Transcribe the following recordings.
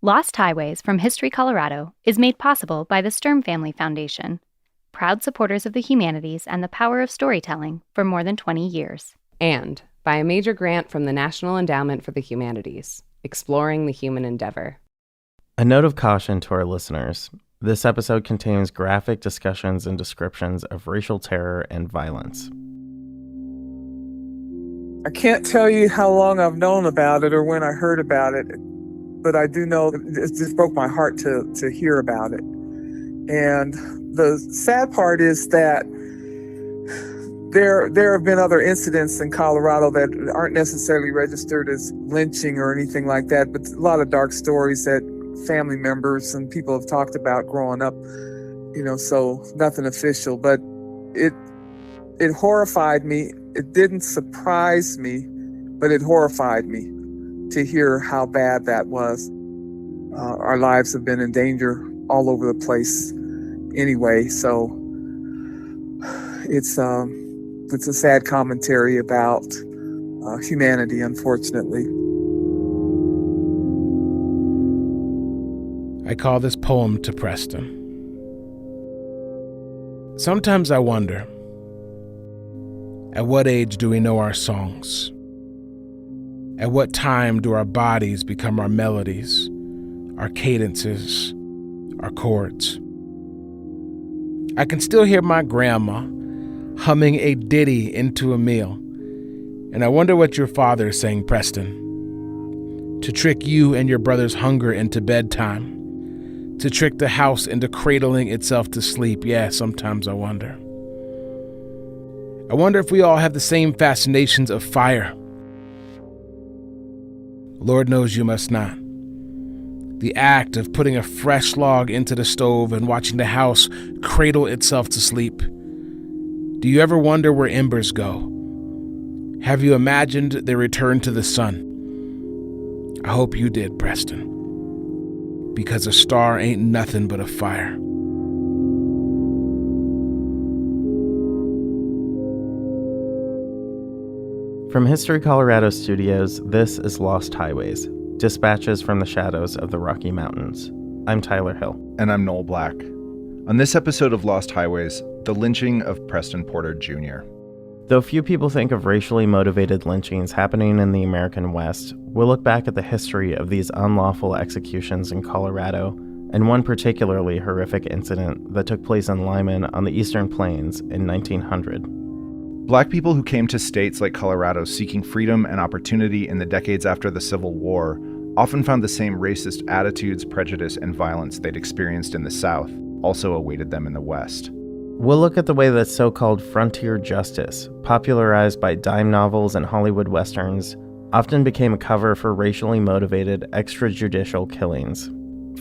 Lost Highways from History, Colorado is made possible by the Sturm Family Foundation, proud supporters of the humanities and the power of storytelling for more than 20 years. And by a major grant from the National Endowment for the Humanities, exploring the human endeavor. A note of caution to our listeners. This episode contains graphic discussions and descriptions of racial terror and violence. I can't tell you how long I've known about it or when I heard about it, but I do know it just broke my heart to hear about it. And the sad part is that there have been other incidents in Colorado that aren't necessarily registered as lynching or anything like that, but a lot of dark stories that family members and people have talked about growing up, so nothing official, but it horrified me. It didn't surprise me, but it horrified me to hear how bad that was. Our lives have been in danger all over the place anyway, so it's a sad commentary about humanity, unfortunately. I call this poem to Preston. Sometimes I wonder, at what age do we know our songs? At what time do our bodies become our melodies, our cadences, our chords? I can still hear my grandma humming a ditty into a meal, and I wonder what your father is saying, Preston, to trick you and your brother's hunger into bedtime, to trick the house into cradling itself to sleep. Yeah, sometimes I wonder. I wonder if we all have the same fascinations of fire. Lord knows you must not. The act of putting a fresh log into the stove and watching the house cradle itself to sleep. Do you ever wonder where embers go? Have you imagined their return to the sun? I hope you did, Preston. Because a star ain't nothing but a fire. From History Colorado Studios, this is Lost Highways, Dispatches from the Shadows of the Rocky Mountains. I'm Tyler Hill. And I'm Noel Black. On this episode of Lost Highways, the lynching of Preston Porter Jr. Though few people think of racially motivated lynchings happening in the American West, we'll look back at the history of these unlawful executions in Colorado, and one particularly horrific incident that took place in Limon on the Eastern Plains in 1900. Black people who came to states like Colorado seeking freedom and opportunity in the decades after the Civil War often found the same racist attitudes, prejudice, and violence they'd experienced in the South also awaited them in the West. We'll look at the way that so-called frontier justice, popularized by dime novels and Hollywood westerns, often became a cover for racially motivated extrajudicial killings.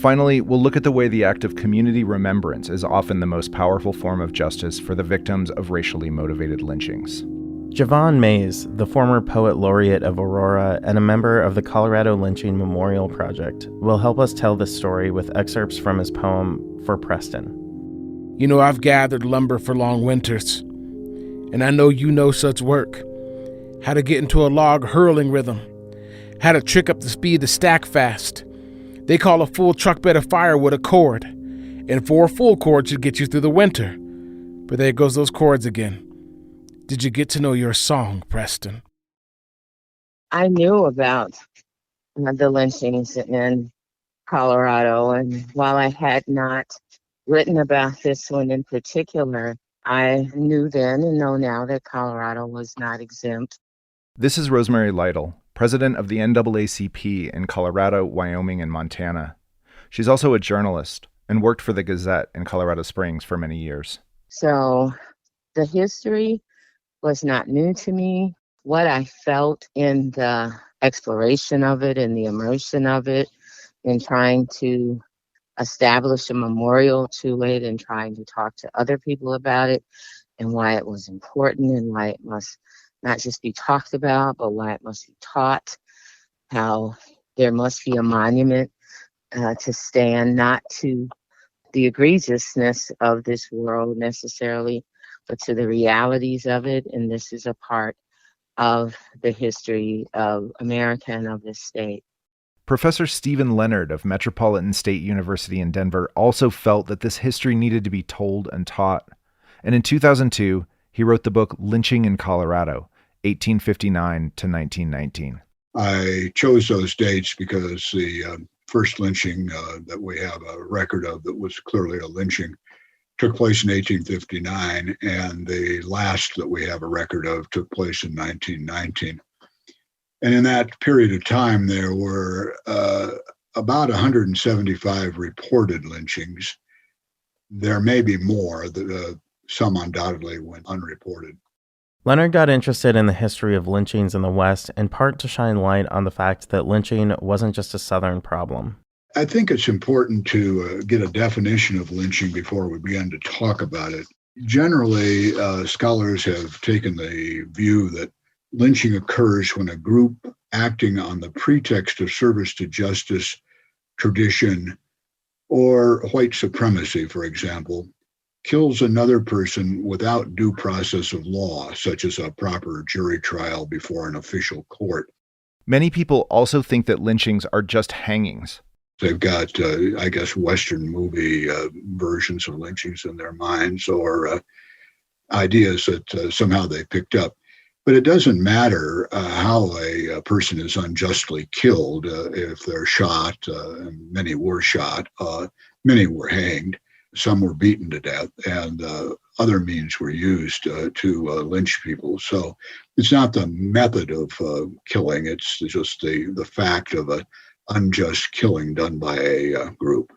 Finally, we'll look at the way the act of community remembrance is often the most powerful form of justice for the victims of racially motivated lynchings. Jovan, the former poet laureate of Aurora and a member of the Colorado Lynching Memorial Project, will help us tell this story with excerpts from his poem For Preston. You know, I've gathered lumber for long winters, and I know you know such work. How to get into a log hurling rhythm, how to trick up the speed to stack fast. They call a full truck bed of firewood a cord, and 4 full cords should get you through the winter. But there goes those chords again. Did you get to know your song, Preston? I knew about the lynchings in Colorado, and while I had not written about this one in particular, I knew then and know now that Colorado was not exempt. This is Rosemary Lytle, president of the NAACP in Colorado, Wyoming, and Montana. She's also a journalist and worked for the Gazette in Colorado Springs for many years. So the history was not new to me. What I felt in the exploration of it and the immersion of it, in trying to establish a memorial to it and trying to talk to other people about it and why it was important and why it must not just be talked about, but why it must be taught, how there must be a monument to stand not to the egregiousness of this world necessarily, but to the realities of it. And this is a part of the history of America and of this state. Professor Stephen Leonard of Metropolitan State University in Denver also felt that this history needed to be told and taught. And in 2002, he wrote the book Lynching in Colorado, 1859 to 1919. I chose those dates because the first lynching that we have a record of that was clearly a lynching took place in 1859, and the last that we have a record of took place in 1919. And in that period of time, there were about 175 reported lynchings. There may be more, some undoubtedly went unreported. Leonard got interested in the history of lynchings in the West, in part to shine light on the fact that lynching wasn't just a Southern problem. I think it's important to get a definition of lynching before we begin to talk about it. Generally, scholars have taken the view that lynching occurs when a group acting on the pretext of service to justice, tradition, or white supremacy, for example, kills another person without due process of law, such as a proper jury trial before an official court. Many people also think that lynchings are just hangings. They've got, I guess, Western movie versions of lynchings in their minds, or ideas that somehow they picked up. But it doesn't matter how a person is unjustly killed. If they're shot, many were shot, many were hanged, some were beaten to death, and other means were used to lynch people. So it's not the method of killing, it's just the fact of an unjust killing done by a group.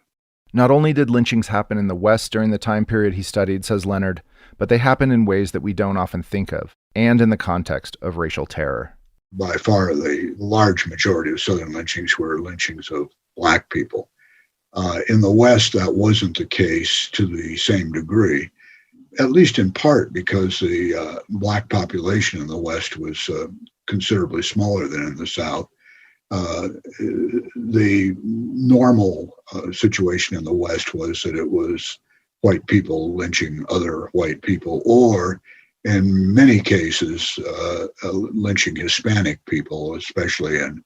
Not only did lynchings happen in the West during the time period he studied, says Leonard, but they happen in ways that we don't often think of, and in the context of racial terror. By far, the large majority of Southern lynchings were lynchings of Black people. In the West, that wasn't the case to the same degree, at least in part because the Black population in the West was considerably smaller than in the South. The normal situation in the West was that it was white people lynching other white people, or in many cases, lynching Hispanic people, especially in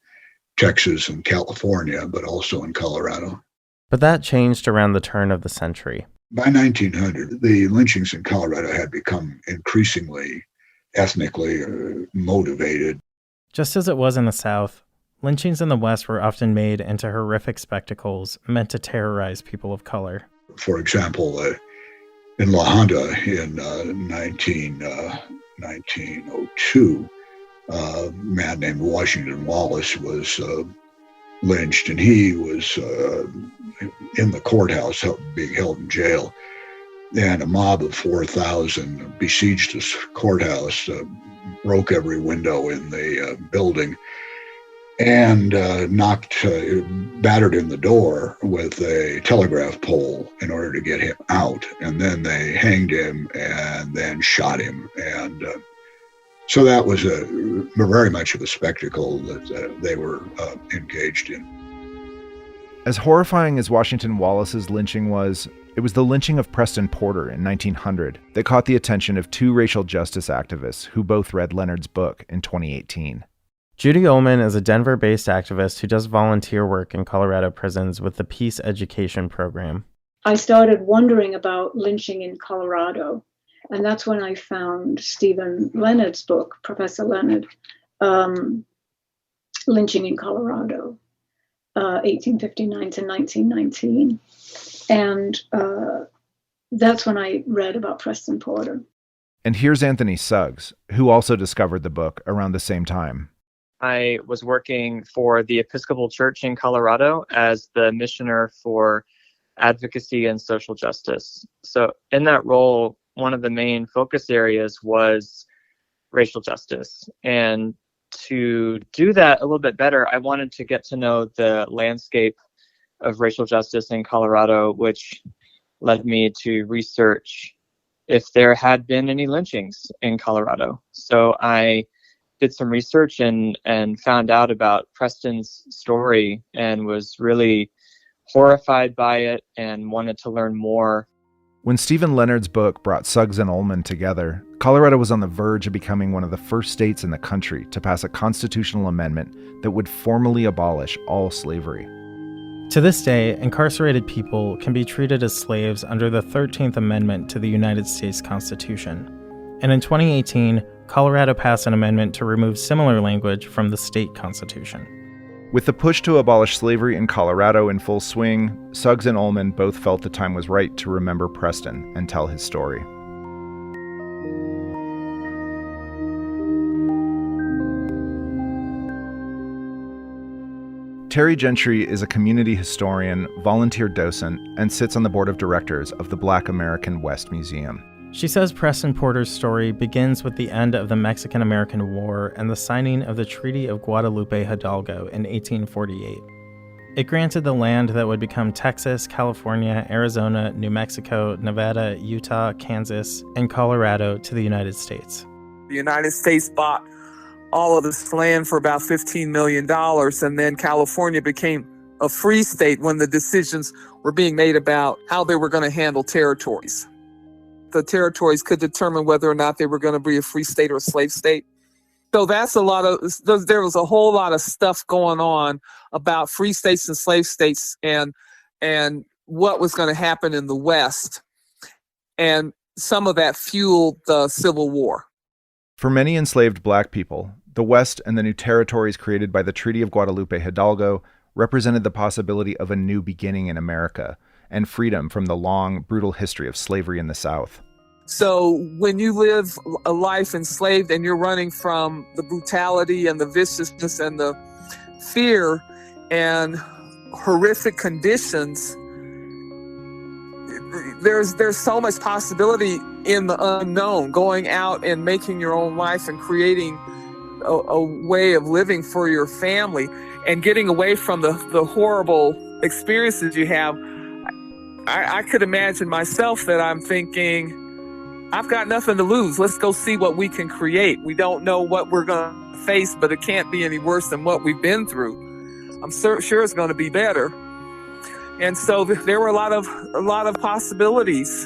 Texas and California, but also in Colorado. But that changed around the turn of the century. By 1900, the lynchings in Colorado had become increasingly ethnically motivated. Just as it was in the South, lynchings in the West were often made into horrific spectacles meant to terrorize people of color. For example, in La Junta in 1902, a man named Washington Wallace was lynched, and he was in the courthouse being held in jail. And a mob of 4,000 besieged this courthouse, broke every window in the building, and battered in the door with a telegraph pole in order to get him out. And then they hanged him and then shot him. And so that was very much of a spectacle that they were engaged in. As horrifying as Washington Wallace's lynching was, it was the lynching of Preston Porter in 1900 that caught the attention of two racial justice activists who both read Leonard's book in 2018. Judy Omen is a Denver-based activist who does volunteer work in Colorado prisons with the Peace Education Program. I started wondering about lynching in Colorado, and that's when I found Stephen Leonard's book, Professor Leonard, Lynching in Colorado, 1859 to 1919. And that's when I read about Preston Porter. And here's Anthony Suggs, who also discovered the book around the same time. I was working for the Episcopal Church in Colorado as the missioner for advocacy and social justice. So in that role, one of the main focus areas was racial justice. And to do that a little bit better, I wanted to get to know the landscape of racial justice in Colorado, which led me to research if there had been any lynchings in Colorado. So I did some research and found out about Preston's story and was really horrified by it and wanted to learn more. When Stephen Leonard's book brought Suggs and Ollman together, Colorado was on the verge of becoming one of the first states in the country to pass a constitutional amendment that would formally abolish all slavery. To this day, incarcerated people can be treated as slaves under the 13th Amendment to the United States Constitution. And in 2018, Colorado passed an amendment to remove similar language from the state constitution. With the push to abolish slavery in Colorado in full swing, Suggs and Ollman both felt the time was right to remember Preston and tell his story. Terri Gentry is a community historian, volunteer docent, and sits on the board of directors of the Black American West Museum. She says Preston Porter's story begins with the end of the Mexican-American War and the signing of the Treaty of Guadalupe Hidalgo in 1848. It granted the land that would become Texas, California, Arizona, New Mexico, Nevada, Utah, Kansas, and Colorado to the United States. The United States bought all of this land for about $15 million, and then California became a free state when the decisions were being made about how they were going to handle territories. The territories could determine whether or not they were going to be a free state or a slave state. So there was a whole lot of stuff going on about free states and slave states and what was going to happen in the West. And some of that fueled the Civil War. For many enslaved Black people, the West and the new territories created by the Treaty of Guadalupe Hidalgo represented the possibility of a new beginning in America and freedom from the long, brutal history of slavery in the South. So when you live a life enslaved and you're running from the brutality and the viciousness and the fear and horrific conditions, there's so much possibility in the unknown, going out and making your own life and creating a way of living for your family and getting away from the horrible experiences you have. I could imagine myself that I'm thinking, I've got nothing to lose. Let's go see what we can create. We don't know what we're going to face, but it can't be any worse than what we've been through. I'm sure it's going to be better. And so there were a lot of possibilities.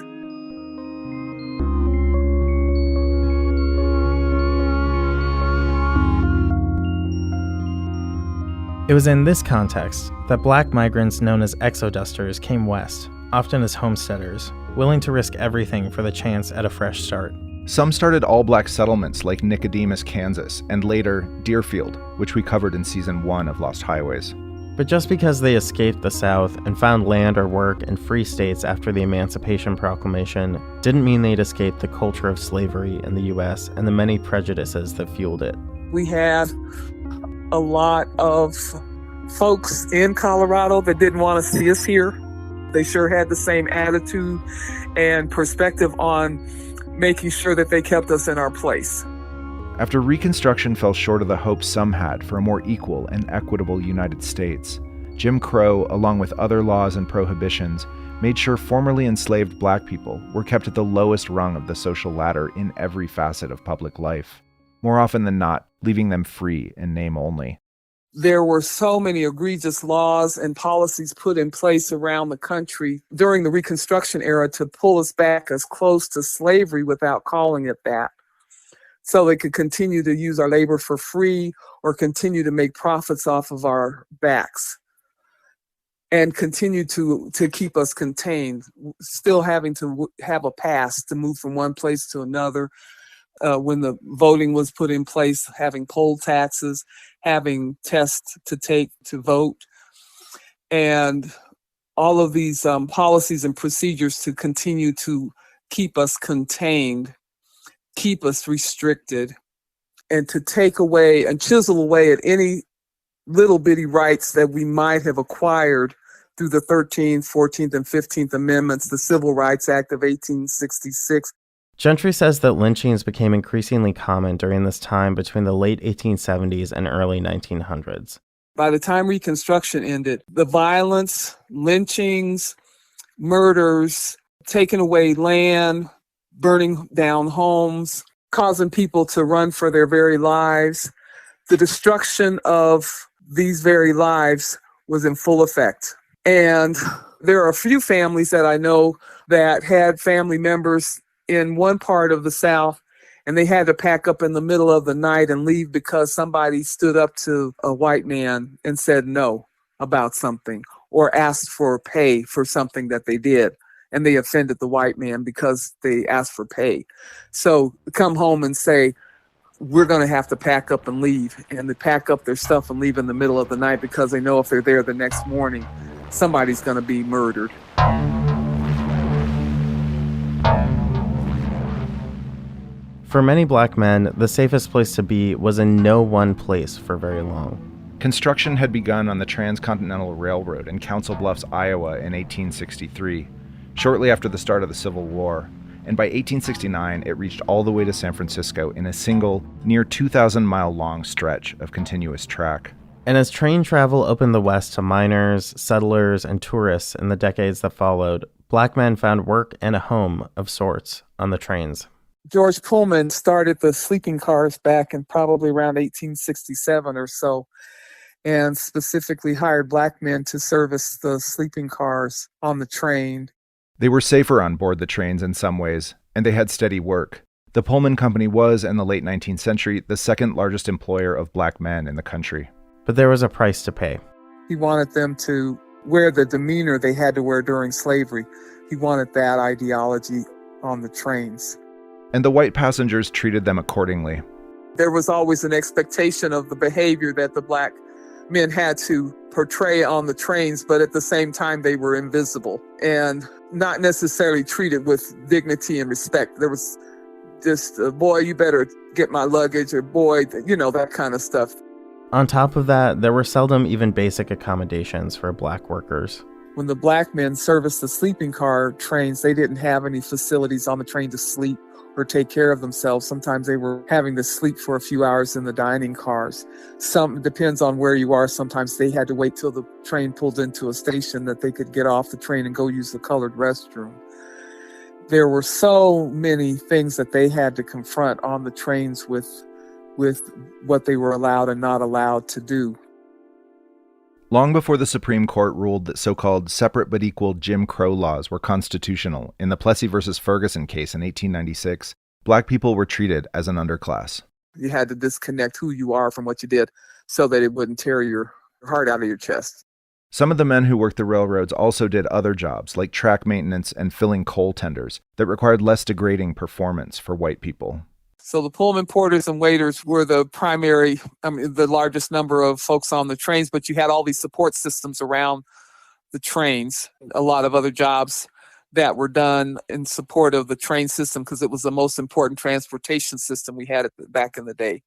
It was in this context that Black migrants known as exodusters came west, often as homesteaders, willing to risk everything for the chance at a fresh start. Some started all-Black settlements like Nicodemus, Kansas, and later Deerfield, which we covered in Season 1 of Lost Highways. But just because they escaped the South and found land or work in free states after the Emancipation Proclamation didn't mean they'd escaped the culture of slavery in the U.S. and the many prejudices that fueled it. We had a lot of folks in Colorado that didn't want to see us here. They sure had the same attitude and perspective on making sure that they kept us in our place. After Reconstruction fell short of the hopes some had for a more equal and equitable United States, Jim Crow, along with other laws and prohibitions, made sure formerly enslaved Black people were kept at the lowest rung of the social ladder in every facet of public life, more often than not, leaving them free in name only. There were so many egregious laws and policies put in place around the country during the Reconstruction era to pull us back as close to slavery without calling it that. So they could continue to use our labor for free or continue to make profits off of our backs and continue to keep us contained, still having to have a pass to move from one place to another. When the voting was put in place, having poll taxes, having tests to take to vote, and all of these policies and procedures to continue to keep us contained, keep us restricted, and to take away and chisel away at any little bitty rights that we might have acquired through the 13th, 14th, and 15th Amendments, the Civil Rights Act of 1866. Gentry says that lynchings became increasingly common during this time between the late 1870s and early 1900s. By the time Reconstruction ended, the violence, lynchings, murders, taking away land, burning down homes, causing people to run for their very lives, the destruction of these very lives was in full effect. And there are a few families that I know that had family members in one part of the South, and they had to pack up in the middle of the night and leave because somebody stood up to a white man and said no about something, or asked for pay for something that they did. And they offended the white man because they asked for pay. So come home and say, we're going to have to pack up and leave. And they pack up their stuff and leave in the middle of the night because they know if they're there the next morning, somebody's going to be murdered. For many black men, the safest place to be was in no one place for very long. Construction had begun on the Transcontinental Railroad in Council Bluffs, Iowa in 1863, shortly after the start of the Civil War, and by 1869 it reached all the way to San Francisco in a single, near 2,000-mile-long stretch of continuous track. And as train travel opened the West to miners, settlers, and tourists in the decades that followed, black men found work and a home of sorts on the trains. George Pullman started the sleeping cars back in probably around 1867 or so, and specifically hired black men to service the sleeping cars on the train. They were safer on board the trains in some ways, and they had steady work. The Pullman Company was, in the late 19th century, the second largest employer of black men in the country. But there was a price to pay. He wanted them to wear the demeanor they had to wear during slavery. He wanted that ideology on the trains. And the white passengers treated them accordingly. There was always an expectation of the behavior that the black men had to portray on the trains, but at the same time they were invisible and not necessarily treated with dignity and respect. There was just, boy, you better get my luggage, or boy, that kind of stuff. On top of that, there were seldom even basic accommodations for black workers. When the black men serviced the sleeping car trains, they didn't have any facilities on the train to sleep or take care of themselves. Sometimes they were having to sleep for a few hours in the dining cars. Some depends on where you are. Sometimes they had to wait till the train pulled into a station that they could get off the train and go use the colored restroom. There were so many things that they had to confront on the trains with what they were allowed and not allowed to do. Long before the Supreme Court ruled that so-called separate but equal Jim Crow laws were constitutional, in the Plessy versus Ferguson case in 1896, black people were treated as an underclass. You had to disconnect who you are from what you did so that it wouldn't tear your heart out of your chest. Some of the men who worked the railroads also did other jobs, like track maintenance and filling coal tenders, that required less degrading performance for white people. So the Pullman porters and waiters were the primary, the largest number of folks on the trains, but you had all these support systems around the trains, a lot of other jobs that were done in support of the train system because it was the most important transportation system we had back in the day.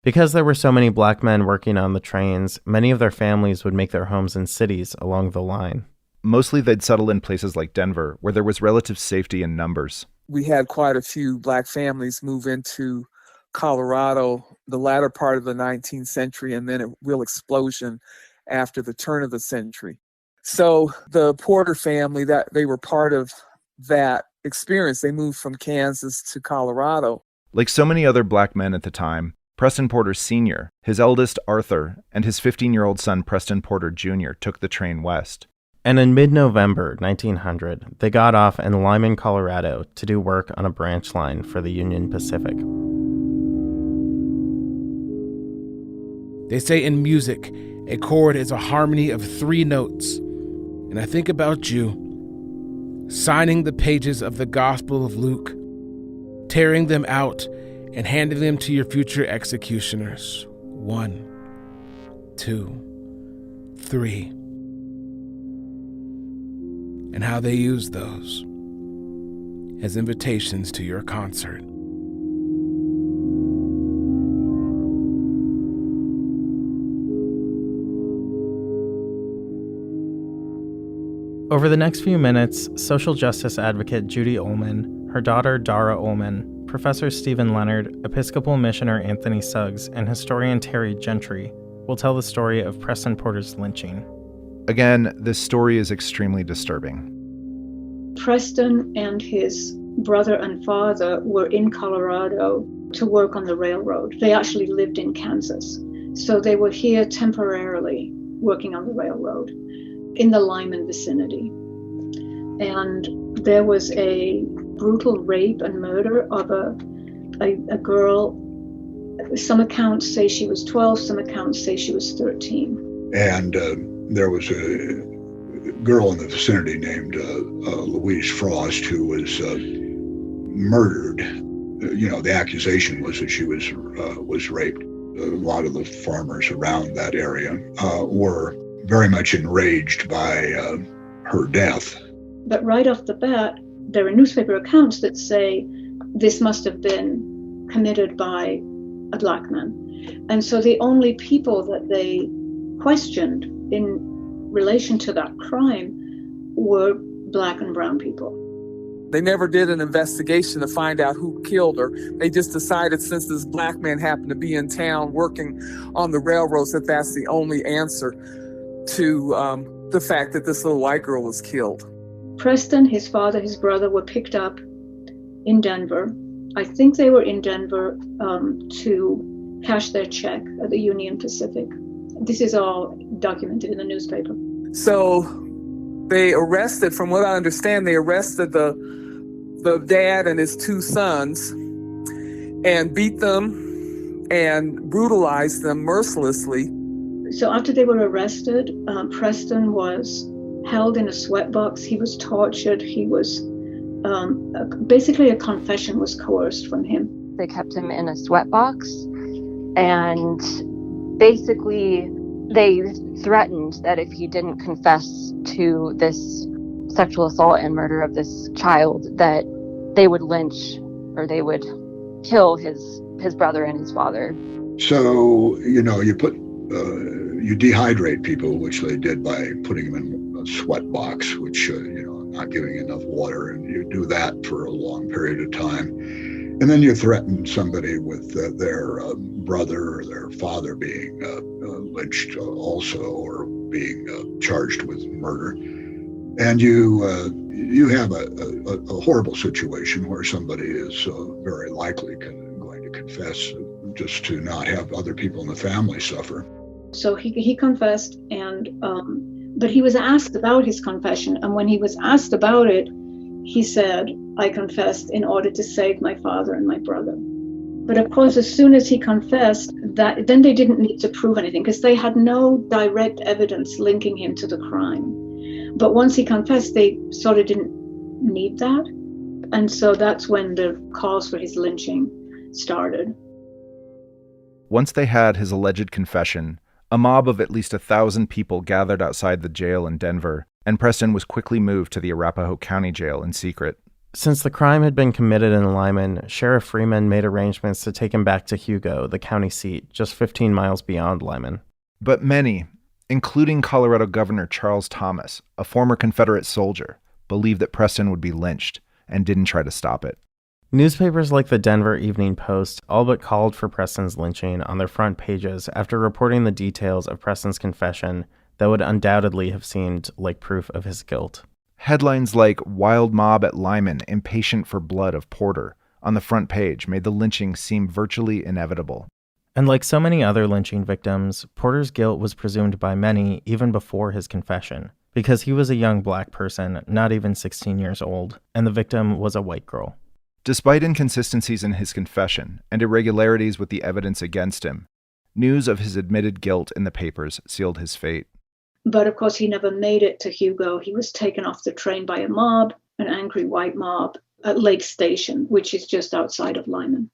Because there were so many black men working on the trains, many of their families would make their homes in cities along the line. Mostly they'd settle in places like Denver, where there was relative safety in numbers. We had quite a few black families move into Colorado the latter part of the 19th century, and then a real explosion after the turn of the century. So the Porter family, that they were part of that experience. They moved from Kansas to Colorado. Like so many other black men at the time, Preston Porter Sr., his eldest Arthur, and his 15-year-old son Preston Porter Jr. took the train west. And in mid-November 1900, they got off in Lyman, Colorado to do work on a branch line for the Union Pacific. They say in music, a chord is a harmony of 3 notes. And I think about you, signing the pages of the Gospel of Luke, tearing them out and handing them to your future executioners. 1, 2, 3. And how they use those as invitations to your concert. Over the next few minutes, social justice advocate Judy Omen, her daughter Dara Ollman, Professor Stephen Leonard, Episcopal Missioner Anthony Suggs, and historian Terri Gentry will tell the story of Preston Porter's lynching. Again, this story is extremely disturbing. Preston and his brother and father were in Colorado to work on the railroad. They actually lived in Kansas. So they were here temporarily working on the railroad. in the Lyman vicinity. And there was a brutal rape and murder of a girl. Some accounts say she was 12, some accounts say she was 13. And there was a girl in the vicinity named Louise Frost who was murdered. The accusation was that she was raped. A lot of the farmers around that area were very much enraged by her death. But right off the bat, there are newspaper accounts that say this must have been committed by a black man. And so the only people that they questioned in relation to that crime were black and brown people. They never did an investigation to find out who killed her. They just decided, since this black man happened to be in town working on the railroads, that that's the only answer to the fact that this little white girl was killed. Preston, his father, his brother were picked up in Denver. I think they were in Denver to cash their check at the Union Pacific. This is all documented in the newspaper. So they arrested, from what I understand, they arrested the dad and his two sons and beat them and brutalized them mercilessly. So after they were arrested, Preston was held in a sweatbox. He was tortured. He was basically a confession was coerced from him. They kept him in a sweatbox, and basically they threatened that if he didn't confess to this sexual assault and murder of this child, that they would lynch or they would kill his brother and his father. So, you dehydrate people, which they did by putting them in a sweat box, which, not giving enough water, and you do that for a long period of time. And then you threaten somebody with their brother or their father being lynched also, or being charged with murder. And you have a horrible situation where somebody is very likely going to confess just to not have other people in the family suffer. So he confessed, and but he was asked about his confession. And when he was asked about it, he said, "I confessed in order to save my father and my brother." But of course, as soon as he confessed, then they didn't need to prove anything because they had no direct evidence linking him to the crime. But once he confessed, they sort of didn't need that. And so that's when the calls for his lynching started. Once they had his alleged confession, a mob of at least 1,000 people gathered outside the jail in Denver, and Preston was quickly moved to the Arapahoe County Jail in secret. Since the crime had been committed in Lyman, Sheriff Freeman made arrangements to take him back to Hugo, the county seat, just 15 miles beyond Lyman. But many, including Colorado Governor Charles Thomas, a former Confederate soldier, believed that Preston would be lynched and didn't try to stop it. Newspapers like the Denver Evening Post all but called for Preston's lynching on their front pages after reporting the details of Preston's confession that would undoubtedly have seemed like proof of his guilt. Headlines like "Wild Mob at Lyman, Impatient for Blood of Porter" on the front page made the lynching seem virtually inevitable. And like so many other lynching victims, Porter's guilt was presumed by many even before his confession, because he was a young black person, not even 16 years old, and the victim was a white girl. Despite inconsistencies in his confession and irregularities with the evidence against him, news of his admitted guilt in the papers sealed his fate. But of course, he never made it to Hugo. He was taken off the train by a mob, an angry white mob, at Lake Station, which is just outside of Lyman.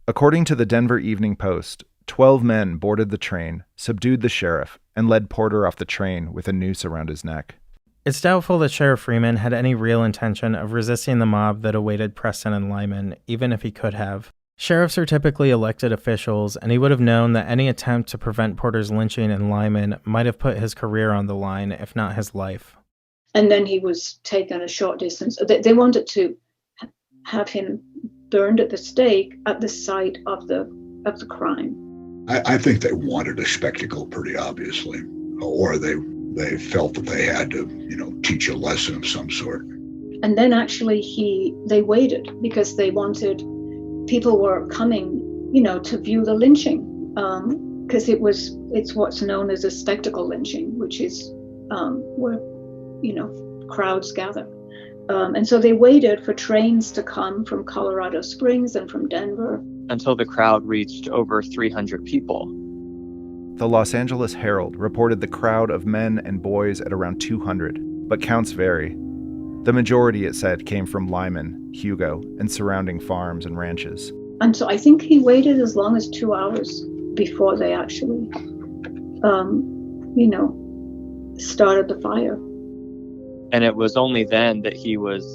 According to the Denver Evening Post, 12 men boarded the train, subdued the sheriff, and led Porter off the train with a noose around his neck. It's doubtful that Sheriff Freeman had any real intention of resisting the mob that awaited Preston and Lyman, even if he could have. Sheriffs are typically elected officials, and he would have known that any attempt to prevent Porter's lynching in Lyman might have put his career on the line, if not his life. And then he was taken a short distance. They wanted to have him burned at the stake at the site of the crime. I think they wanted a spectacle, pretty obviously, or they felt that they had to, teach a lesson of some sort. And then actually they waited because they wanted, people were coming, to view the lynching, because it's what's known as a spectacle lynching, which is where, crowds gather. And so they waited for trains to come from Colorado Springs and from Denver. Until the crowd reached over 300 people. The Los Angeles Herald reported the crowd of men and boys at around 200, but counts vary. The majority, it said, came from Limon, Hugo, and surrounding farms and ranches. And so I think he waited as long as 2 hours before they actually, started the fire. And it was only then that he was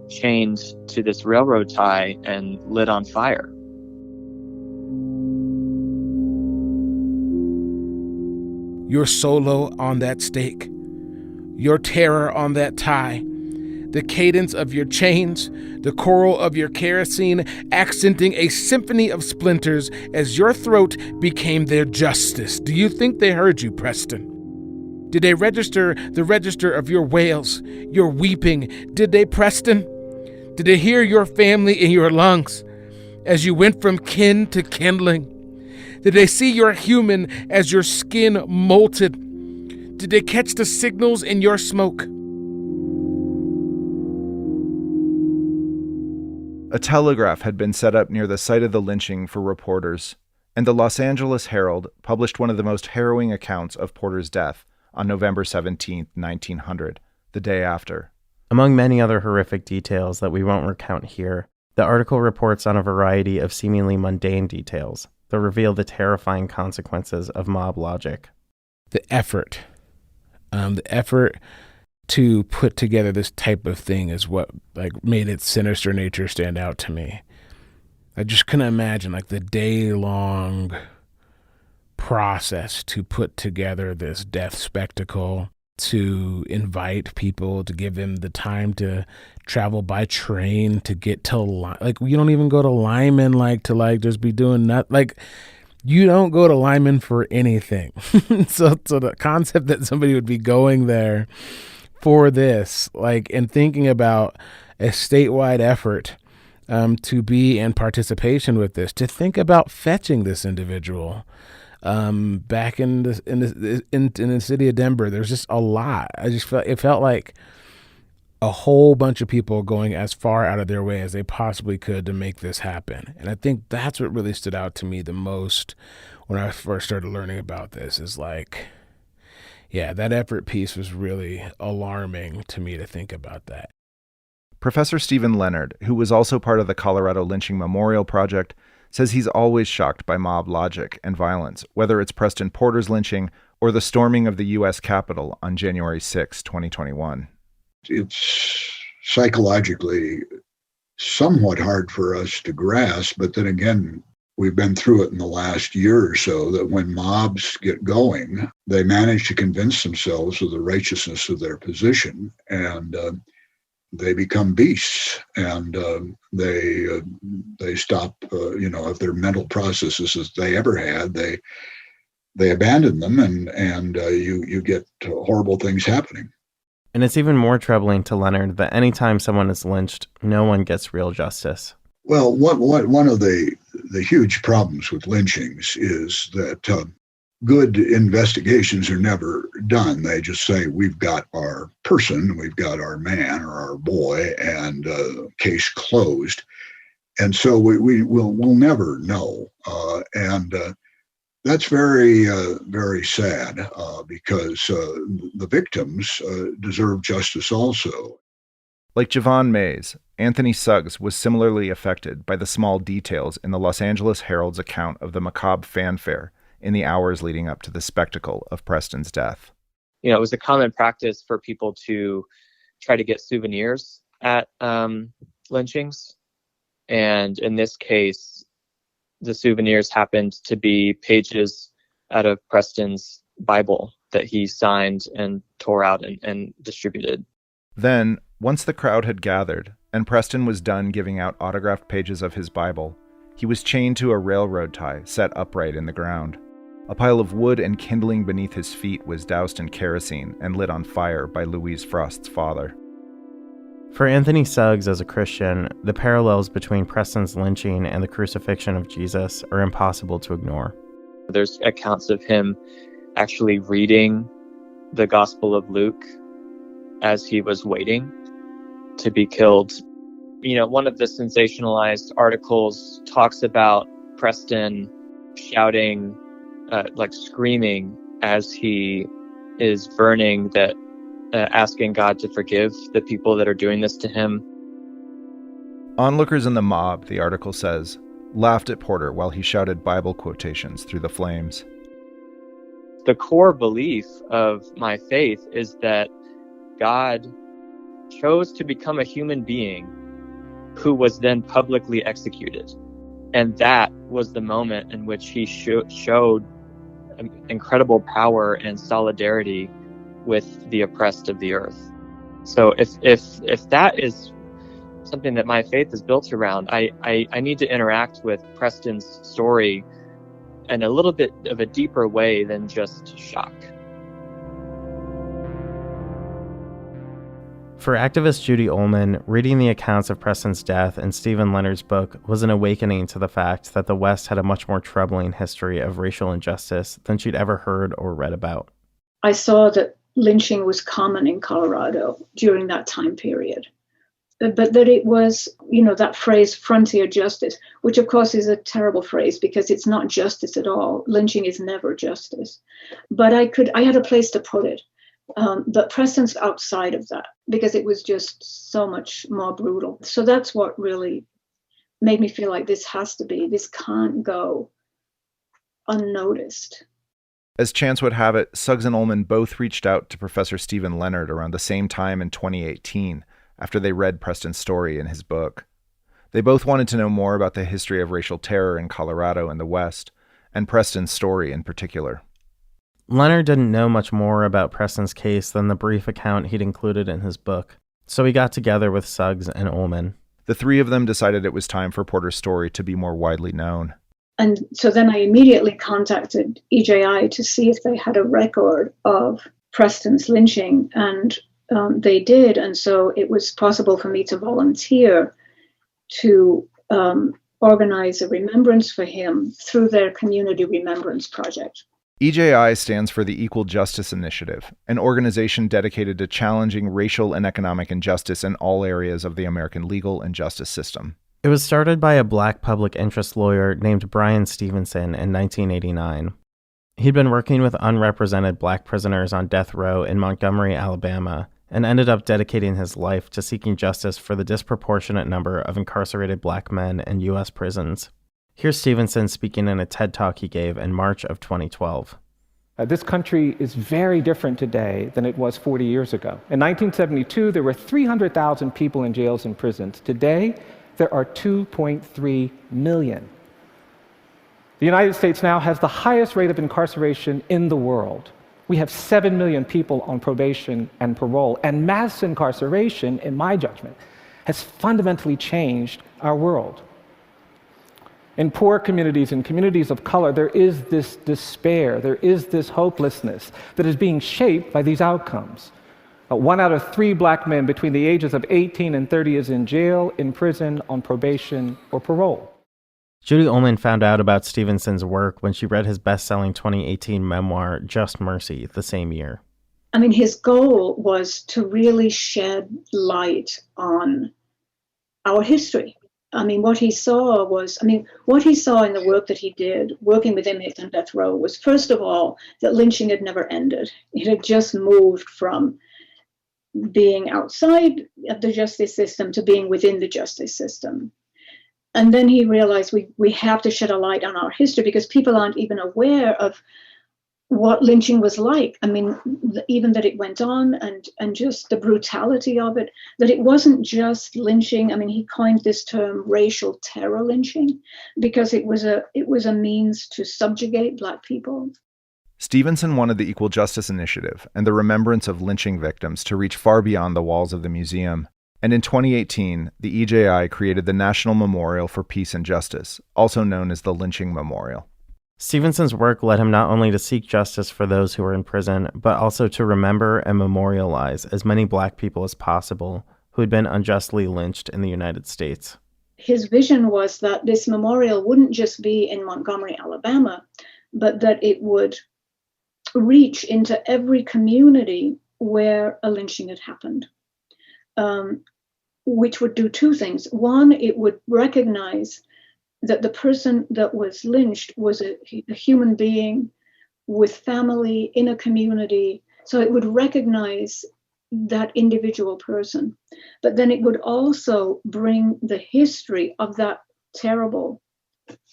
chained to this railroad tie and lit on fire. Your solo on that stake, your terror on that tie, the cadence of your chains, the choral of your kerosene, accenting a symphony of splinters as your throat became their justice. Do you think they heard you, Preston? Did they register the register of your wails, your weeping? Did they, Preston? Did they hear your family in your lungs as you went from kin to kindling? Did they see your human as your skin molted? Did they catch the signals in your smoke? A telegraph had been set up near the site of the lynching for reporters, and the Los Angeles Herald published one of the most harrowing accounts of Porter's death on November 17, 1900, the day after. Among many other horrific details that we won't recount here, the article reports on a variety of seemingly mundane details that reveal the terrifying consequences of mob logic. The effort to put together this type of thing is what made its sinister nature stand out to me. I just couldn't imagine the day-long process to put together this death spectacle, to invite people, to give them the time to travel by train to get to you don't even go to Lyman to just be doing nothing. You don't go to Lyman for anything. so the concept that somebody would be going there for this, and thinking about a statewide effort to be in participation with this, to think about fetching this individual back in the city of Denver. There's just a lot. It felt like a whole bunch of people going as far out of their way as they possibly could to make this happen. And I think that's what really stood out to me the most when I first started learning about this, is that effort piece was really alarming to me to think about that. Professor Stephen Leonard, who was also part of the Colorado Lynching Memorial Project, says he's always shocked by mob logic and violence, whether it's Preston Porter's lynching or the storming of the U.S. Capitol on January 6, 2021. It's psychologically somewhat hard for us to grasp, but then again, we've been through it in the last year or so, that when mobs get going, they manage to convince themselves of the righteousness of their position, and they become beasts, and they stop, if their mental processes as they ever had, they abandon them, and you get horrible things happening. And it's even more troubling to Leonard that anytime someone is lynched, no one gets real justice. Well, one of the huge problems with lynchings is that good investigations are never done. They just say, we've got our person, we've got our man or our boy, and case closed. And so we'll never know. And that's very, very sad because the victims deserve justice also. Like Jovan Mays, Anthony Suggs was similarly affected by the small details in the Los Angeles Herald's account of the macabre fanfare in the hours leading up to the spectacle of Preston's death. It was a common practice for people to try to get souvenirs at lynchings. And in this case, the souvenirs happened to be pages out of Preston's Bible that he signed and tore out and distributed. Then, once the crowd had gathered and Preston was done giving out autographed pages of his Bible, he was chained to a railroad tie set upright in the ground. A pile of wood and kindling beneath his feet was doused in kerosene and lit on fire by Louise Frost's father. For Anthony Suggs as a Christian, the parallels between Preston's lynching and the crucifixion of Jesus are impossible to ignore. There's accounts of him actually reading the Gospel of Luke as he was waiting to be killed. You know, one of the sensationalized articles talks about Preston shouting, screaming as he is burning, that asking God to forgive the people that are doing this to him. Onlookers in the mob, the article says, laughed at Porter while he shouted Bible quotations through the flames. The core belief of my faith is that God chose to become a human being who was then publicly executed. And that was the moment in which he showed incredible power and solidarity with the oppressed of the earth. So if that is something that my faith is built around, I need to interact with Preston's story in a little bit of a deeper way than just shock. For activist Judy Omen, reading the accounts of Preston's death in Stephen Leonard's book was an awakening to the fact that the West had a much more troubling history of racial injustice than she'd ever heard or read about. I saw that lynching was common in Colorado during that time period, but that it was, that phrase frontier justice, which of course is a terrible phrase because it's not justice at all. Lynching is never justice. But I had a place to put it. But Preston's outside of that because it was just so much more brutal. So that's what really made me feel like this can't go unnoticed. As chance would have it, Suggs and Ollman both reached out to Professor Stephen Leonard around the same time in 2018 after they read Preston's story in his book. They both wanted to know more about the history of racial terror in Colorado and the West, and Preston's story in particular. Leonard didn't know much more about Preston's case than the brief account he'd included in his book, so he got together with Suggs and Ollman. The three of them decided it was time for Porter's story to be more widely known. And so then I immediately contacted EJI to see if they had a record of Preston's lynching, and they did. And so it was possible for me to volunteer to organize a remembrance for him through their Community Remembrance Project. EJI stands for the Equal Justice Initiative, an organization dedicated to challenging racial and economic injustice in all areas of the American legal and justice system. It was started by a black public interest lawyer named Bryan Stevenson in 1989. He'd been working with unrepresented black prisoners on death row in Montgomery, Alabama, and ended up dedicating his life to seeking justice for the disproportionate number of incarcerated black men in U.S. prisons. Here's Stevenson speaking in a TED Talk he gave in March of 2012. This country is very different today than it was 40 years ago. In 1972, there were 300,000 people in jails and prisons. Today, there are 2.3 million. The United States now has the highest rate of incarceration in the world. We have 7 million people on probation and parole, and mass incarceration, in my judgment, has fundamentally changed our world. In poor communities and communities of color, there is this despair, there is this hopelessness that is being shaped by these outcomes. 1 out of 3 black men between the ages of 18 and 30 is in jail, in prison, on probation, or parole. Judy Omen found out about Stevenson's work when she read his best-selling 2018 memoir, Just Mercy, the same year. I mean, his goal was to really shed light on our history. I mean, what he saw in the work that he did, working with inmates on death row, was, first of all, that lynching had never ended. It had just moved from being outside of the justice system to being within the justice system. And then he realized we have to shed a light on our history because people aren't even aware of what lynching was like. I mean, even that it went on and just the brutality of it, that it wasn't just lynching. I mean, he coined this term racial terror lynching because it was a means to subjugate Black people. Stevenson wanted the Equal Justice Initiative and the remembrance of lynching victims to reach far beyond the walls of the museum. And in 2018, the EJI created the National Memorial for Peace and Justice, also known as the Lynching Memorial. Stevenson's work led him not only to seek justice for those who were in prison, but also to remember and memorialize as many Black people as possible who had been unjustly lynched in the United States. His vision was that this memorial wouldn't just be in Montgomery, Alabama, but that it would reach into every community where a lynching had happened, which would do two things. One, it would recognize that the person that was lynched was a human being with family in a community. So it would recognize that individual person. But then it would also bring the history of that terrible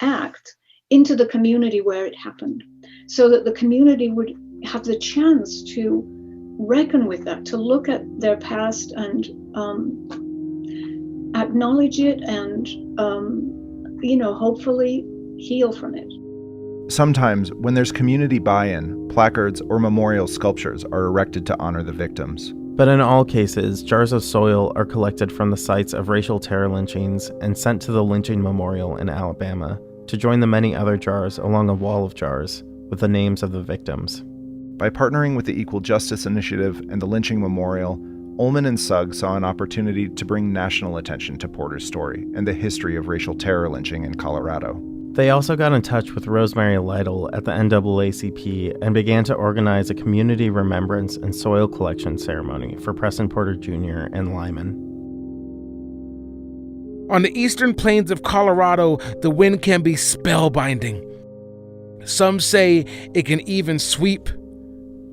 act into the community where it happened, so that the community would have the chance to reckon with that, to look at their past and acknowledge it and, hopefully heal from it. Sometimes, when there's community buy-in, placards or memorial sculptures are erected to honor the victims. But in all cases, jars of soil are collected from the sites of racial terror lynchings and sent to the Lynching Memorial in Alabama to join the many other jars along a wall of jars with the names of the victims. By partnering with the Equal Justice Initiative and the Lynching Memorial, Ollman and Suggs saw an opportunity to bring national attention to Porter's story and the history of racial terror lynching in Colorado. They also got in touch with Rosemary Lytle at the NAACP and began to organize a community remembrance and soil collection ceremony for Preston Porter Jr. and Lyman. On the eastern plains of Colorado, the wind can be spellbinding. Some say it can even sweep.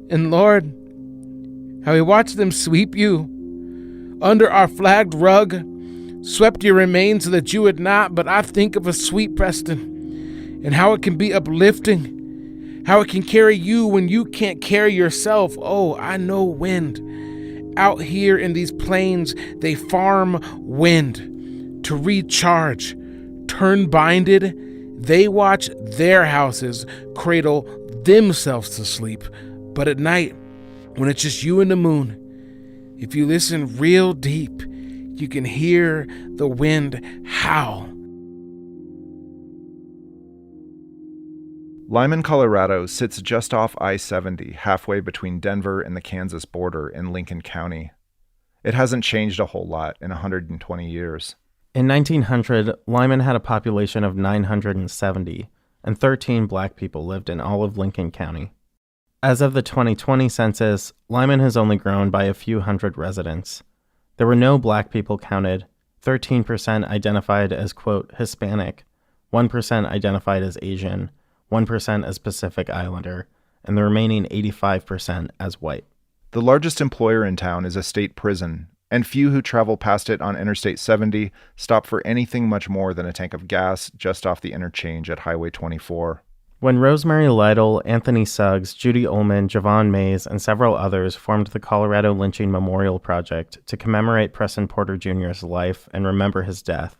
And Lord, how we watched them sweep you under our flagged rug, swept your remains so that you would not, but I think of a sweet Preston and how it can be uplifting, how it can carry you when you can't carry yourself. Oh, I know wind. Out here in these plains, they farm wind to recharge. Turn binded, they watch their houses cradle themselves to sleep. But at night, when it's just you and the moon, if you listen real deep, you can hear the wind howl. Lyman, Colorado sits just off I-70, halfway between Denver and the Kansas border in Lincoln County. It hasn't changed a whole lot in 120 years. In 1900, Lyman had a population of 970, and 13 black people lived in all of Lincoln County. As of the 2020 census, Lyman has only grown by a few hundred residents. There were no black people counted, 13% identified as, quote, Hispanic, 1% identified as Asian, 1% as Pacific Islander, and the remaining 85% as white. The largest employer in town is a state prison, and few who travel past it on Interstate 70 stop for anything much more than a tank of gas just off the interchange at Highway 24. When Rosemary Lytle, Anthony Suggs, Judy Omen, Jovan Mays, and several others formed the Colorado Lynching Memorial Project to commemorate Preston Porter Jr.'s life and remember his death,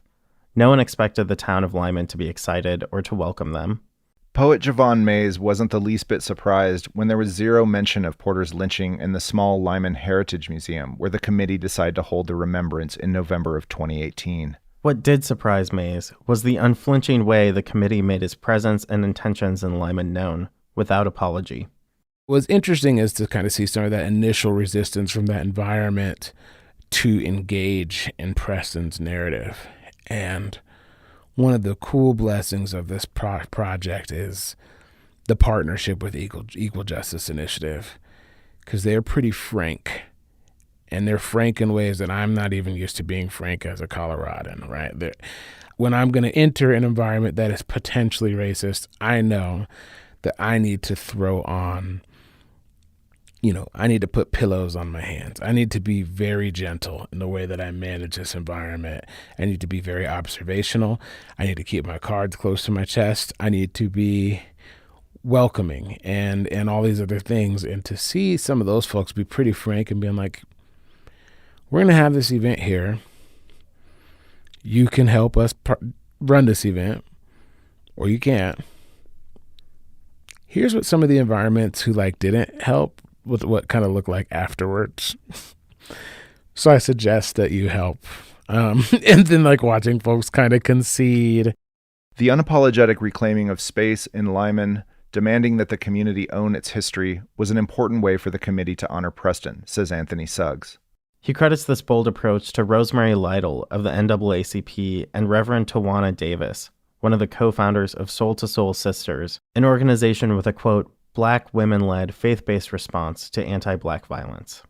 no one expected the town of Lyman to be excited or to welcome them. Poet Jovan Mays wasn't the least bit surprised when there was zero mention of Porter's lynching in the small Lyman Heritage Museum, where the committee decided to hold the remembrance in November of 2018. What did surprise Mays was the unflinching way the committee made his presence and intentions in Lyman known, without apology. What's interesting is to kind of see some of that initial resistance from that environment to engage in Preston's narrative. And one of the cool blessings of this project is the partnership with Equal Justice Initiative, because they're pretty frank. And they're frank in ways that I'm not even used to being frank as a Coloradan, right? When I'm going to enter an environment that is potentially racist, I know that I need to throw on, I need to put pillows on my hands. I need to be very gentle in the way that I manage this environment. I need to be very observational. I need to keep my cards close to my chest. I need to be welcoming and all these other things. And to see some of those folks be pretty frank and being like, we're going to have this event here. You can help us run this event, or you can't. Here's what some of the environments who didn't help with what kind of looked like afterwards. So I suggest that you help. And then watching folks kind of concede. The unapologetic reclaiming of space in Lyman, demanding that the community own its history, was an important way for the committee to honor Preston, says Anthony Suggs. He credits this bold approach to Rosemary Lytle of the NAACP and Reverend Tawana Davis, one of the co-founders of Soul to Soul Sisters, an organization with a, quote, Black women-led faith-based response to anti-Black violence.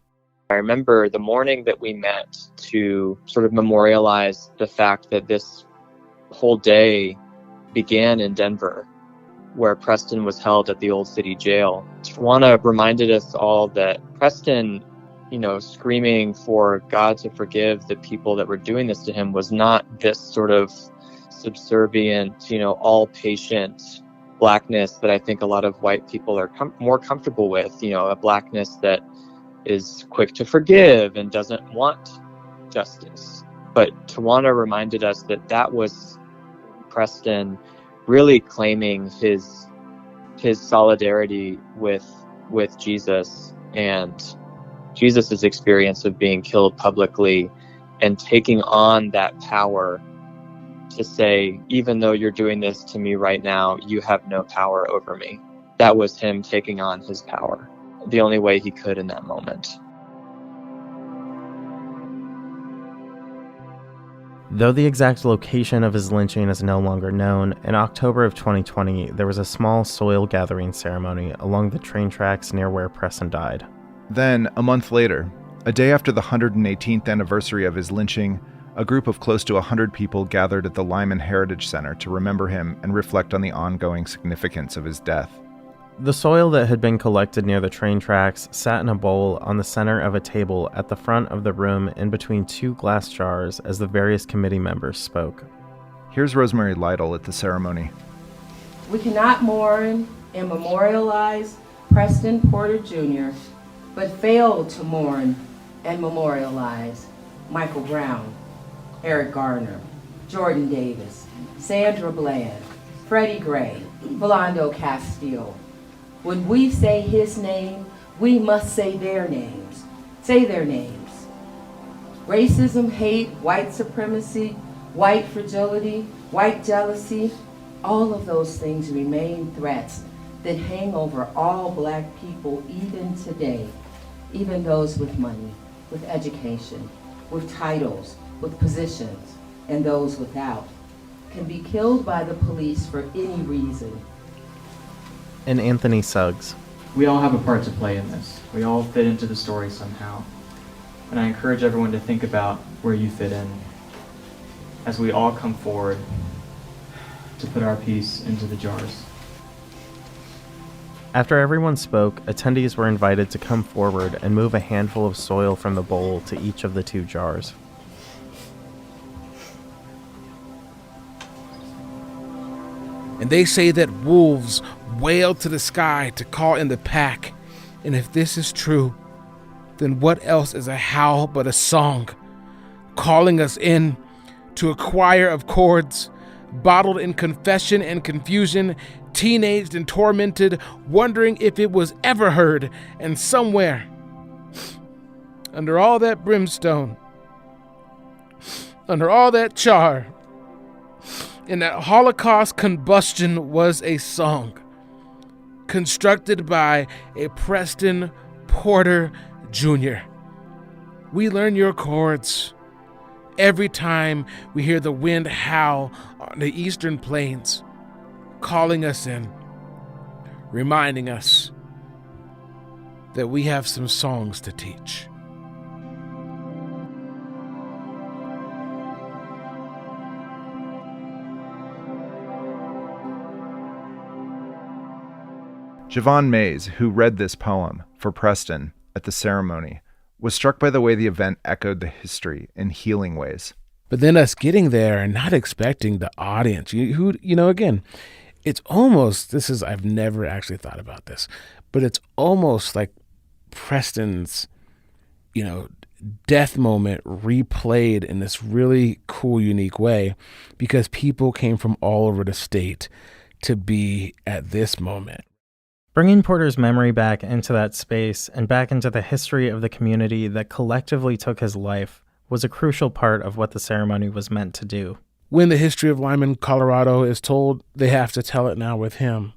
I remember the morning that we met to sort of memorialize the fact that this whole day began in Denver, where Preston was held at the Old City Jail. Tawana reminded us all that Preston, screaming for God to forgive the people that were doing this to him was not this sort of subservient, all patient Blackness that I think a lot of white people are more comfortable with, a Blackness that is quick to forgive and doesn't want justice. But Tawana reminded us that was Preston really claiming his solidarity with Jesus and Jesus's experience of being killed publicly and taking on that power to say, even though you're doing this to me right now, you have no power over me. That was him taking on his power, the only way he could in that moment. Though the exact location of his lynching is no longer known, in October of 2020, there was a small soil gathering ceremony along the train tracks near where Preston died. Then, a month later, a day after the 118th anniversary of his lynching, a group of close to 100 people gathered at the Lyman Heritage Center to remember him and reflect on the ongoing significance of his death. The soil that had been collected near the train tracks sat in a bowl on the center of a table at the front of the room in between two glass jars as the various committee members spoke. Here's Rosemary Lytle at the ceremony. We cannot mourn and memorialize Preston Porter Jr., but fail to mourn and memorialize Michael Brown, Eric Garner, Jordan Davis, Sandra Bland, Freddie Gray, Philando Castile. When we say his name, we must say their names. Say their names. Racism, hate, white supremacy, white fragility, white jealousy, all of those things remain threats that hang over all Black people even today, even those with money, with education, with titles, with positions, and those without, can be killed by the police for any reason. And Anthony Suggs. We all have a part to play in this. We all fit into the story somehow. And I encourage everyone to think about where you fit in as we all come forward to put our piece into the jars. After everyone spoke, attendees were invited to come forward and move a handful of soil from the bowl to each of the two jars. And they say that wolves wail to the sky to call in the pack. And if this is true, then what else is a howl but a song, calling us in to a choir of chords, bottled in confession and confusion, teenaged and tormented, wondering if it was ever heard, and somewhere, under all that brimstone, under all that char, in that Holocaust combustion was a song constructed by a Preston Porter Jr. We learn your chords every time we hear the wind howl on the eastern plains, calling us in, reminding us that we have some songs to teach. Jovan Mays, who read this poem for Preston at the ceremony, was struck by the way the event echoed the history in healing ways. But then us getting there and not expecting the audience, again, it's almost, I've never actually thought about this, but it's almost like Preston's, death moment replayed in this really cool, unique way, because people came from all over the state to be at this moment. Bringing Porter's memory back into that space and back into the history of the community that collectively took his life was a crucial part of what the ceremony was meant to do. When the history of Lyman, Colorado is told, they have to tell it now with him.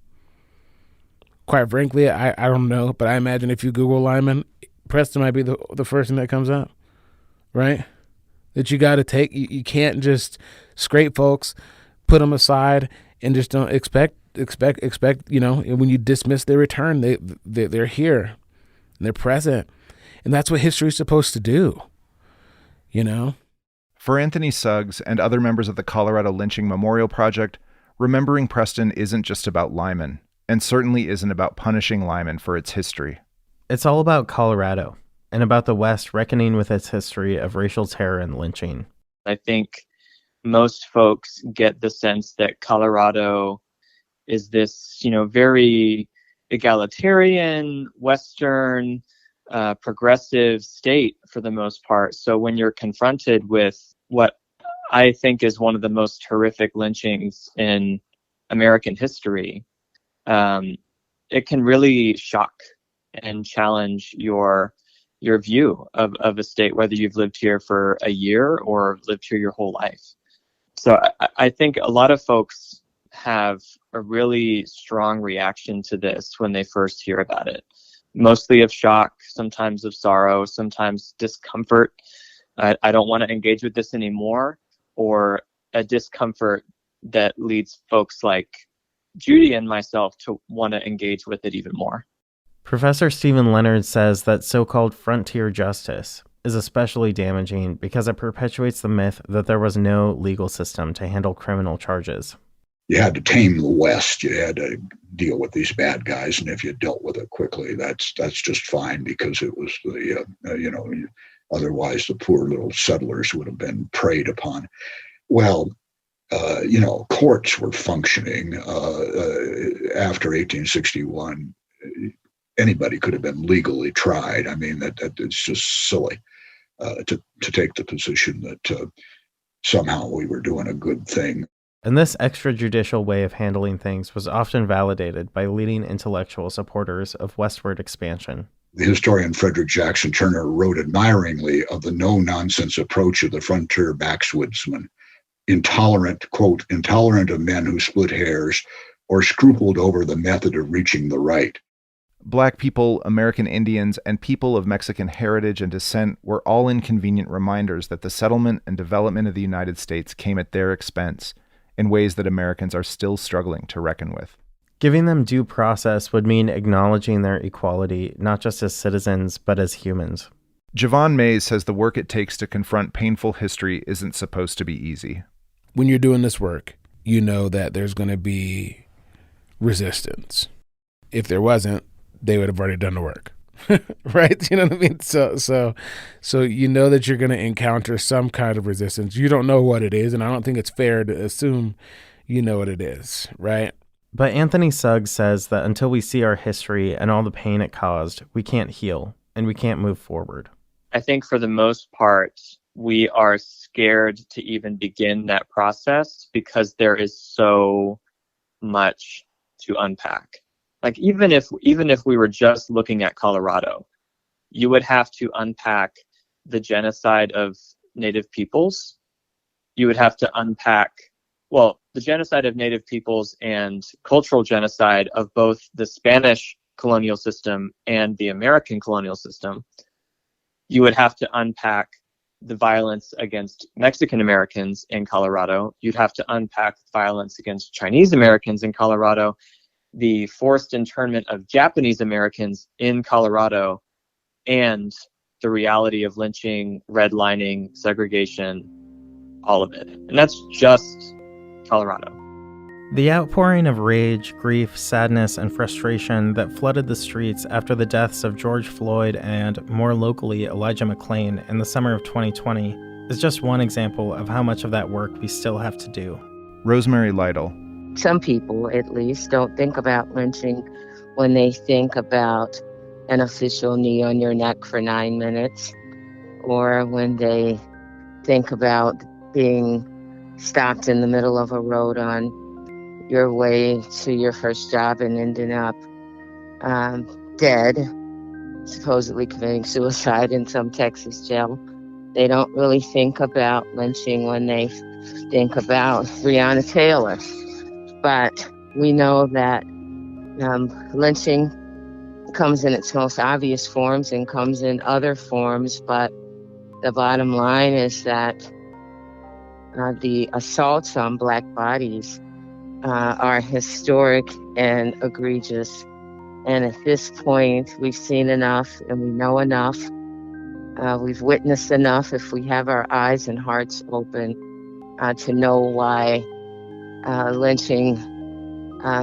Quite frankly, I don't know, but I imagine if you Google Lyman, Preston might be the first thing that comes up, right? That you got to take. You can't just scrape folks, put them aside, and just don't expect expect, when you dismiss their return, they're here and they're present. And that's what history is supposed to do, For Anthony Suggs and other members of the Colorado Lynching Memorial Project, remembering Preston isn't just about Lyman, and certainly isn't about punishing Lyman for its history. It's all about Colorado, and about the West reckoning with its history of racial terror and lynching. I think most folks get the sense that Colorado is this, very egalitarian, Western, progressive state for the most part. So when you're confronted with what I think is one of the most horrific lynchings in American history, it can really shock and challenge your view of a state, whether you've lived here for a year or lived here your whole life. So I think a lot of folks have a really strong reaction to this when they first hear about it. Mostly of shock, sometimes of sorrow, sometimes discomfort. I don't want to engage with this anymore, or a discomfort that leads folks like Judy and myself to want to engage with it even more. Professor Stephen Leonard says that so-called frontier justice is especially damaging because it perpetuates the myth that there was no legal system to handle criminal charges. You had to tame the West. You had to deal with these bad guys, and if you dealt with it quickly, that's just fine, because it was otherwise the poor little settlers would have been preyed upon. Well, courts were functioning after 1861. Anybody could have been legally tried. I mean, that it's just silly to take the position that somehow we were doing a good thing. And this extrajudicial way of handling things was often validated by leading intellectual supporters of westward expansion. The historian Frederick Jackson Turner wrote admiringly of the no-nonsense approach of the frontier backwoodsman, intolerant of men who split hairs or scrupled over the method of reaching the right. Black people, American Indians, and people of Mexican heritage and descent were all inconvenient reminders that the settlement and development of the United States came at their expense in ways that Americans are still struggling to reckon with. Giving them due process would mean acknowledging their equality, not just as citizens, but as humans. Jovan Mays says the work it takes to confront painful history isn't supposed to be easy. When you're doing this work, you know that there's going to be resistance. If there wasn't, they would have already done the work. Right? You know what I mean? So you know that you're going to encounter some kind of resistance. You don't know what it is, and I don't think it's fair to assume you know what it is, right? But Anthony Suggs says that until we see our history and all the pain it caused, we can't heal and we can't move forward. I think for the most part, we are scared to even begin that process because there is so much to unpack. Like even if we were just looking at Colorado, you would have to unpack the genocide of Native peoples. You would have to unpack, the genocide of Native peoples and cultural genocide of both the Spanish colonial system and the American colonial system. You would have to unpack the violence against Mexican Americans in Colorado. You'd have to unpack violence against Chinese Americans in Colorado, the forced internment of Japanese Americans in Colorado, and the reality of lynching, redlining, segregation, all of it. And that's just Colorado. The outpouring of rage, grief, sadness, and frustration that flooded the streets after the deaths of George Floyd and, more locally, Elijah McClain in the summer of 2020 is just one example of how much of that work we still have to do. Rosemary Lytle. Some people, at least, don't think about lynching when they think about an official knee on your neck for 9 minutes, or when they think about being stopped in the middle of a road on your way to your first job and ending up dead, supposedly committing suicide in some Texas jail. They don't really think about lynching when they think about Breonna Taylor. But we know that lynching comes in its most obvious forms and comes in other forms, but the bottom line is that the assaults on Black bodies are historic and egregious. And at this point, we've seen enough and we know enough. We've witnessed enough, if we have our eyes and hearts open, to know why lynching,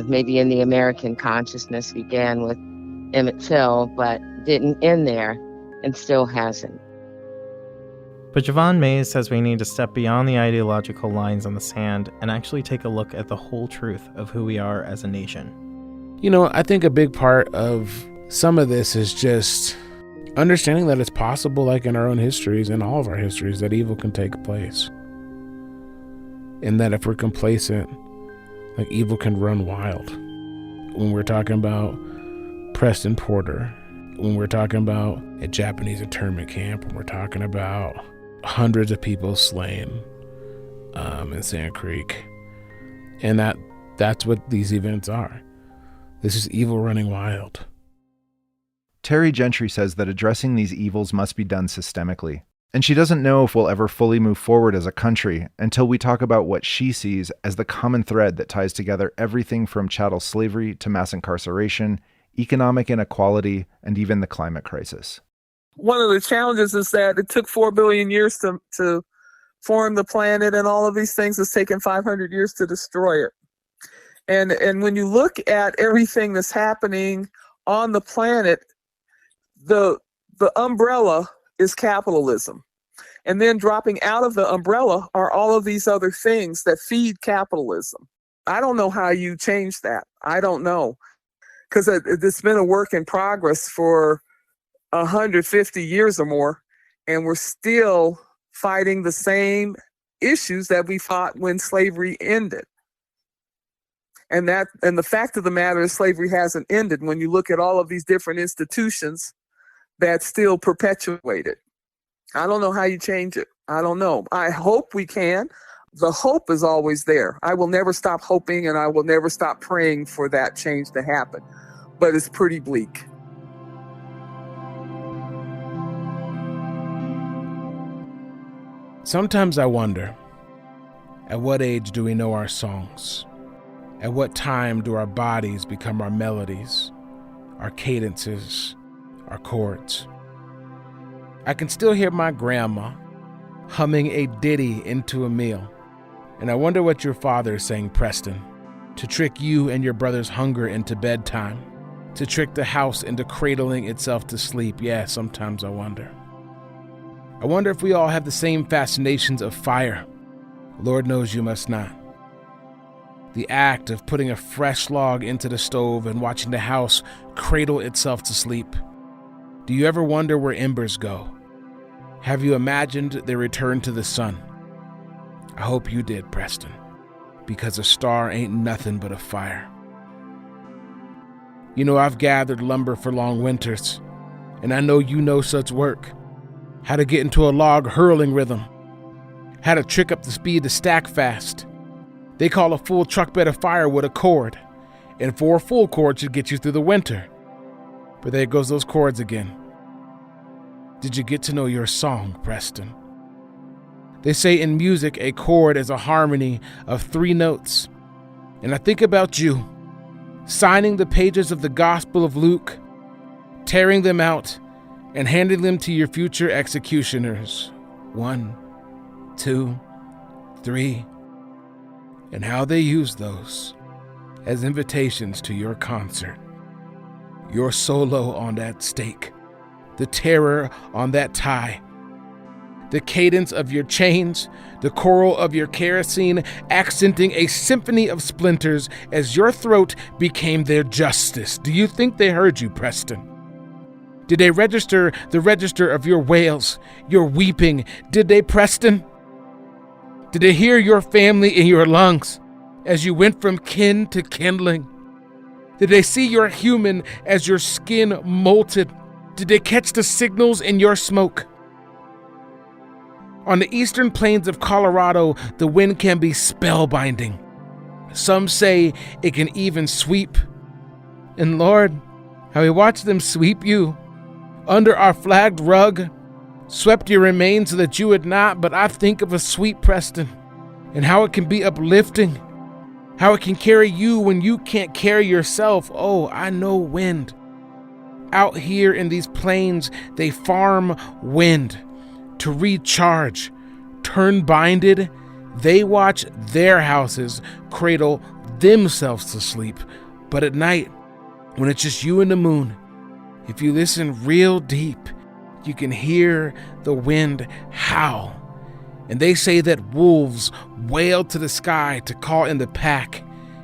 maybe in the American consciousness, began with Emmett Till, but didn't end there and still hasn't. But Jovan Mays says we need to step beyond the ideological lines in the sand and actually take a look at the whole truth of who we are as a nation. You know, I think a big part of some of this is just understanding that it's possible, like in our own histories and all of our histories, that evil can take place. And that if we're complacent, like, evil can run wild. When we're talking about Preston Porter, when we're talking about a Japanese internment camp, when we're talking about hundreds of people slain in Sand Creek. And that's what these events are. This is evil running wild. Terri Gentry says that addressing these evils must be done systemically, and she doesn't know if we'll ever fully move forward as a country until we talk about what she sees as the common thread that ties together everything from chattel slavery to mass incarceration, economic inequality, and even the climate crisis. One of the challenges is that it took 4 billion years to form the planet, and all of these things has taken 500 years to destroy it. And when you look at everything that's happening on the planet, the umbrella is capitalism. And then dropping out of the umbrella are all of these other things that feed capitalism. I don't know how you change that. I don't know. Because it's been a work in progress for 150 years or more, and we're still fighting the same issues that we fought when slavery ended. And the fact of the matter is slavery hasn't ended when you look at all of these different institutions that still perpetuate it. I don't know how you change it. I don't know. I hope we can. The hope is always there. I will never stop hoping, and I will never stop praying for that change to happen. But it's pretty bleak. Sometimes I wonder, at what age do we know our songs? At what time do our bodies become our melodies, our cadences, our chords? I can still hear my grandma humming a ditty into a meal. And I wonder what your father is saying, Preston, to trick you and your brother's hunger into bedtime, to trick the house into cradling itself to sleep. Yeah, sometimes I wonder. I wonder if we all have the same fascinations of fire. Lord knows you must not. The act of putting a fresh log into the stove and watching the house cradle itself to sleep. Do you ever wonder where embers go? Have you imagined their return to the sun? I hope you did, Preston, because a star ain't nothing but a fire. You know, I've gathered lumber for long winters, and I know you know such work. How to get into a log hurling rhythm. How to trick up the speed to stack fast. They call a full truck bed of firewood a cord, and 4 full cords should get you through the winter. But there goes those chords again. Did you get to know your song, Preston? They say in music a chord is a harmony of 3 notes. And I think about you, signing the pages of the Gospel of Luke, tearing them out, and handing them to your future executioners. 1, 2, 3. And how they use those as invitations to your concert. Your solo on that stake, the terror on that tie, the cadence of your chains, the choral of your kerosene, accenting a symphony of splinters as your throat became their justice. Do you think they heard you, Preston? Did they register the register of your wails, your weeping? Did they, Preston? Did they hear your family in your lungs as you went from kin to kindling? Did they see your human as your skin molted? Did they catch the signals in your smoke? On the eastern plains of Colorado, the wind can be spellbinding. Some say it can even sweep. And Lord, how we watched them sweep you under our flagged rug, swept your remains so that you would not, but I think of a sweet Preston and how it can be uplifting How it can carry you when you can't carry yourself. Oh, I know wind. Out here in these plains, they farm wind to recharge. Turn-binded, they watch their houses cradle themselves to sleep. But at night, when it's just you and the moon, if you listen real deep, you can hear the wind howl. And they say that wolves wail to the sky to call in the pack.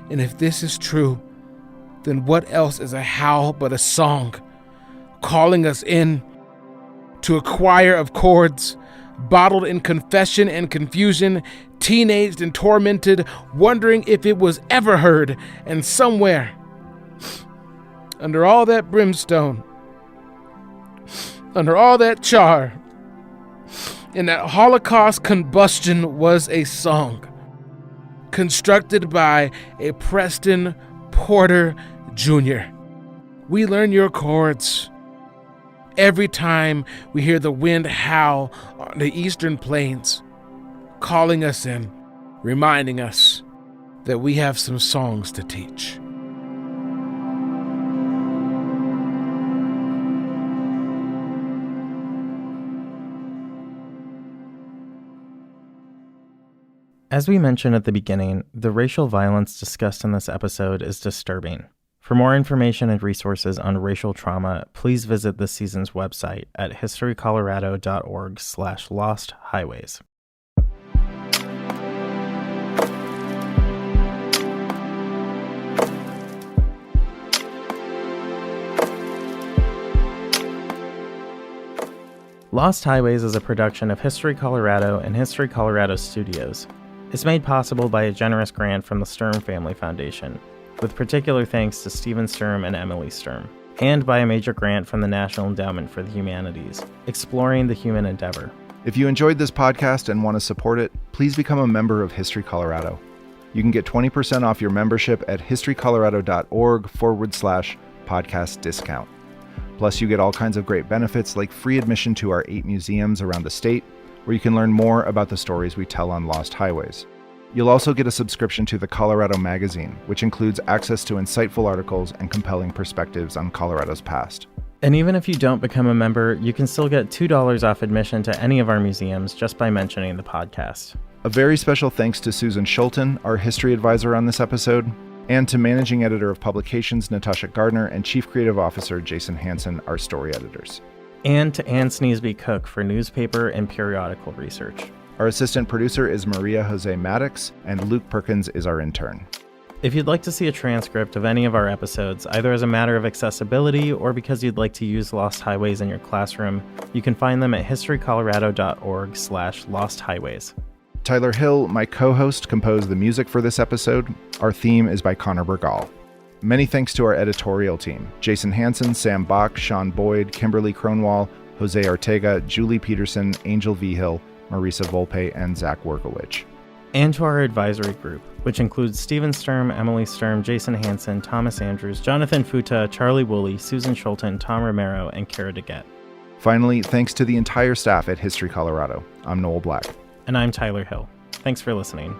And if this is true, then what else is a howl but a song, calling us in to a choir of chords, bottled in confession and confusion, teenaged and tormented, wondering if it was ever heard. And somewhere, under all that brimstone, under all that char, in that Holocaust combustion was a song constructed by a Preston Porter Jr. We learn your chords every time we hear the wind howl on the eastern plains, calling us in, reminding us that we have some songs to teach. As we mentioned at the beginning, the racial violence discussed in this episode is disturbing. For more information and resources on racial trauma, please visit this season's website at historycolorado.org/losthighways. Lost Highways is a production of History Colorado and History Colorado Studios. It's made possible by a generous grant from the Sturm Family Foundation, with particular thanks to Stephen Sturm and Emily Sturm, and by a major grant from the National Endowment for the Humanities, Exploring the Human Endeavor. If you enjoyed this podcast and want to support it, please become a member of History Colorado. You can get 20% off your membership at historycolorado.org/podcast discount. Plus, you get all kinds of great benefits like free admission to our 8 museums around the state, where you can learn more about the stories we tell on Lost Highways. You'll also get a subscription to the Colorado Magazine, which includes access to insightful articles and compelling perspectives on Colorado's past. And even if you don't become a member, you can still get $2 off admission to any of our museums just by mentioning the podcast. A very special thanks to Susan Schulten, our history advisor on this episode, and to Managing Editor of Publications Natasha Gardner and Chief Creative Officer Jason Hansen, our story editors. And to Ann Sneesby Cook for newspaper and periodical research. Our assistant producer is Maria Jose Maddox, and Luke Perkins is our intern. If you'd like to see a transcript of any of our episodes, either as a matter of accessibility or because you'd like to use Lost Highways in your classroom, you can find them at historycolorado.org/losthighways. Tyler Hill, my co-host, composed the music for this episode. Our theme is by Connor Bergal. Many thanks to our editorial team: Jason Hansen, Sam Bach, Sean Boyd, Kimberly Cronwall, Jose Ortega, Julie Peterson, Angel Vigil, Marisa Volpe, and Zach Workowicz. And to our advisory group, which includes Stephen Sturm, Emily Sturm, Jason Hansen, Thomas Andrews, Jonathan Futa, Charlie Woolley, Susan Schulten, Tom Romero, and Kara DeGette. Finally, thanks to the entire staff at History Colorado. I'm Noel Black. And I'm Tyler Hill. Thanks for listening.